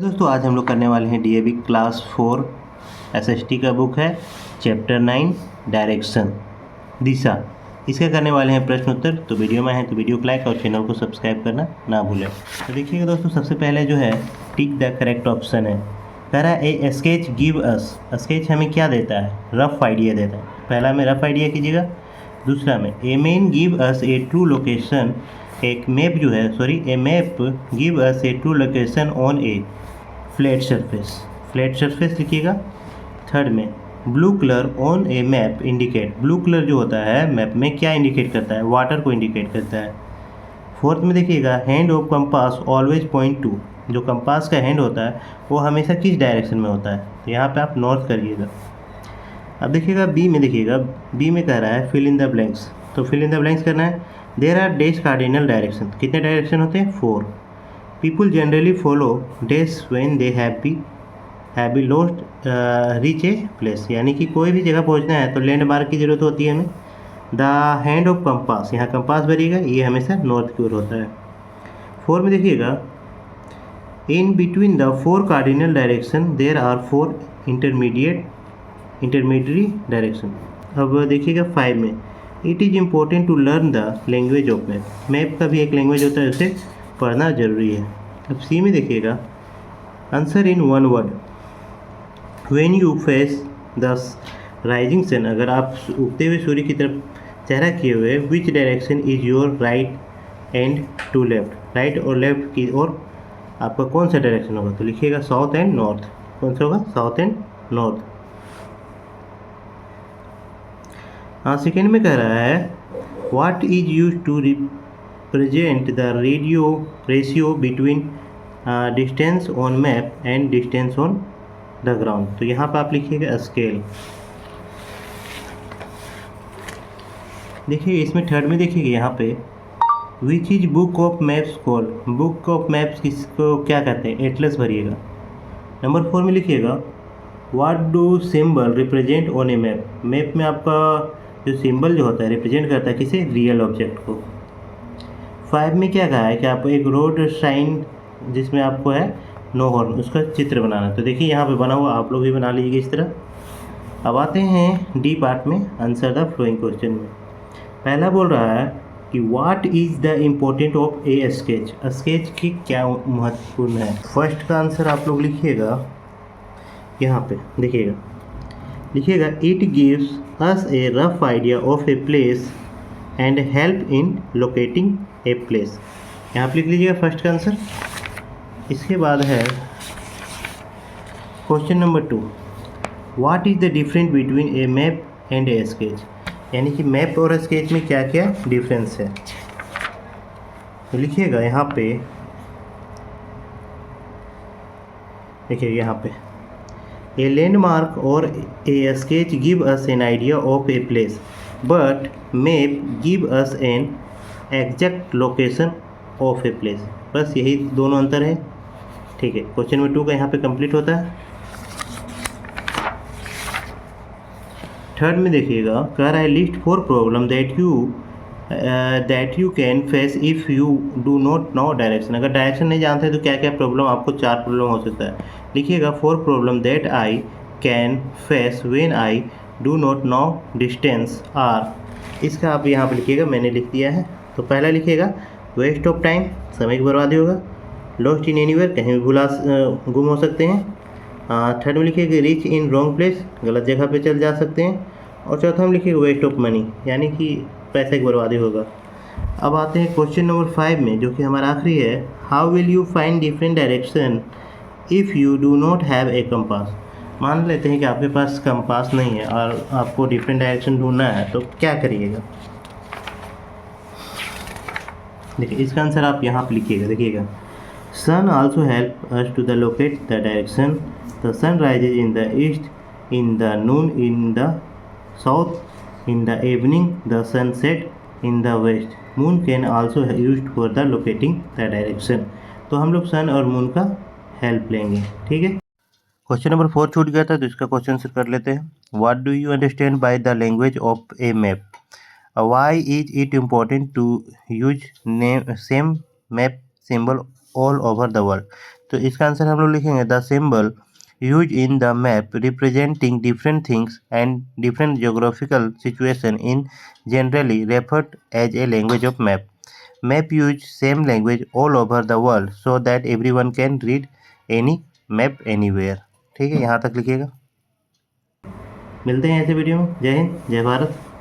दोस्तों आज हम लोग करने वाले हैं डीएवी क्लास 4 एसएसटी का बुक है चैप्टर 9 डायरेक्शन दिशा। इसका करने वाले हैं प्रश्न उत्तर। तो वीडियो में है तो वीडियो को लाइक और चैनल को सब्सक्राइब करना ना भूलें। तो देखिएगा दोस्तों, सबसे पहले जो है टिक द करेक्ट ऑप्शन है। कह रहा है ए स्केच गिव अस। स्केच हमें क्या देता है? रफ आइडिया देता है। पहला में रफ आइडिया कीजिएगा। दूसरा में a man give us a true location. एक मैप जो है a map give us a true location on a flat surface लिखिएगा। थर्ड में blue colour on a map indicate. Blue colour जो होता है मैप में क्या इंडिकेट करता है? वाटर को इंडिकेट करता है। फोर्थ में देखिएगा hand of compass always point two. जो कंपास का हैंड होता है वो हमेशा किस डायरेक्शन में होता है? तो यहाँ पे आप नॉर्थ करिएगा। अब देखिएगा बी में, देखिएगा बी में कह रहा है फिल इन द ब्लैंक्स। तो फिल इन द ब्लैंक्स करना है। There are dash cardinal direction. कितने डायरेक्शन होते हैं? 4। People generally follow dash when they have be lost reach a place. यानी कि कोई भी जगह पहुंचना है तो लैंडमार्क की ज़रूरत होती है हमें। द हैंड ऑफ कंपास, यहाँ कंपास भरिएगा, ये हमेशा नॉर्थ की ओर होता है। 4 में देखिएगा in between the 4 cardinal direction there are 4 intermediate direction. अब देखिएगा 5 में it is important to learn the language of map. Map का भी एक लैंग्वेज होता है, उसे पढ़ना जरूरी है। अब सी में देखिएगा answer in one word. When you face the rising sun. अगर आप उगते हुए सूर्य की तरफ चेहरा किए हुए, which direction is your right and to left. Right और लेफ्ट की ओर आपका कौन सा डायरेक्शन होगा? तो लिखिएगा साउथ एंड नॉर्थ। कौन सा होगा? South and north. हाँ, सेकेंड में कह रहा है what is use to represent the ratio between distance on map and distance on the ground. तो यहाँ पर आप लिखिएगा स्केल। देखिए इसमें थर्ड में देखिएगा यहाँ पे which is book of maps called. Book of maps किसको क्या कहते हैं? एटलस भरिएगा। नंबर 4 में लिखिएगा what do symbol represent on a map. Map में आपका जो सिंबल जो होता है रिप्रेजेंट करता है किसे? रियल ऑब्जेक्ट को। 5 में क्या कहा है कि आपको एक रोड साइन जिसमें आपको है नो हॉर्न, उसका चित्र बनाना है। तो देखिए यहाँ पे बना हुआ, आप लोग भी बना लीजिएगा इस तरह। अब आते हैं डी पार्ट में, आंसर द फ्लोइंग क्वेश्चन में। पहला बोल रहा है कि what is the important of A sketch. Sketch की क्या महत्वपूर्ण है? फर्स्ट का आंसर आप लोग लिखिएगा यहाँ पे, देखिएगा लिखिएगा it gives us A rough idea of a place and help in locating a place. यहाँ पे लिख लीजिएगा फर्स्ट का आंसर। इसके बाद है question number 2, what is the difference between A map and A sketch. यानी कि मैप और स्केच में क्या क्या डिफरेंस है? तो लिखिएगा यहाँ पे, देखिए यहाँ पे ए लैंडमार्क और ए sketch give us an idea of a place but map give us an exact location of a place. बस यही दोनों अंतर है। ठीक है, क्वेश्चन नंबर 2 का यहाँ पे कंप्लीट होता है। थर्ड में देखिएगा कह रहा है list 4 problem that you can face if you do not no direction. अगर डायरेक्शन नहीं जानते तो क्या क्या प्रॉब्लम, आपको 4 प्रॉब्लम हो सकता है। लिखिएगा 4 problem that I can face when I do not know distance are. इसका आप यहाँ पर लिखिएगा, मैंने लिख दिया है। तो पहला लिखिएगा वेस्ट ऑफ टाइम, समय की बर्बादी होगा। लॉस्ट इन एनीवेयर, कहीं भी गुम हो सकते हैं। थर्ड में लिखिएगा रीच इन रॉन्ग प्लेस, गलत जगह पे चल जा सकते हैं। और चौथा में लिखिएगा वेस्ट ऑफ मनी, यानी कि पैसे की बर्बादी होगा। अब आते हैं क्वेश्चन नंबर 5 में, जो कि हमारा आखिरी है। How will you find different direction if you do not have a compass. मान लेते हैं कि आपके पास कंपास नहीं है और आपको डिफरेंट डायरेक्शन ढूंढना है, तो क्या करिएगा? देखिए इसका आंसर आप यहाँ पर लिखिएगा। देखिएगा sun also help us to the locate the direction. The sun rises in the east, in the noon in the south, in the evening the sun set in the west. Moon can also used for the locating the direction. तो हम लोग सन और moon का help लेंगे। ठीक है, question number 4 छूट गया था तो इसका क्वेश्चन आंसर कर लेते हैं। What do you understand by the language of a map. Why is it important to use same map symbol all over the world. तो इसका आंसर हम लोग लिखेंगे the symbol use in the map representing different things and different geographical situation in generally referred as a language of map. Map use same language all over the world so that everyone can read any map anywhere. ठीक है, यहाँ तक लिखिएगा. मिलते हैं ऐसे video में. जय हिंद, जय भारत.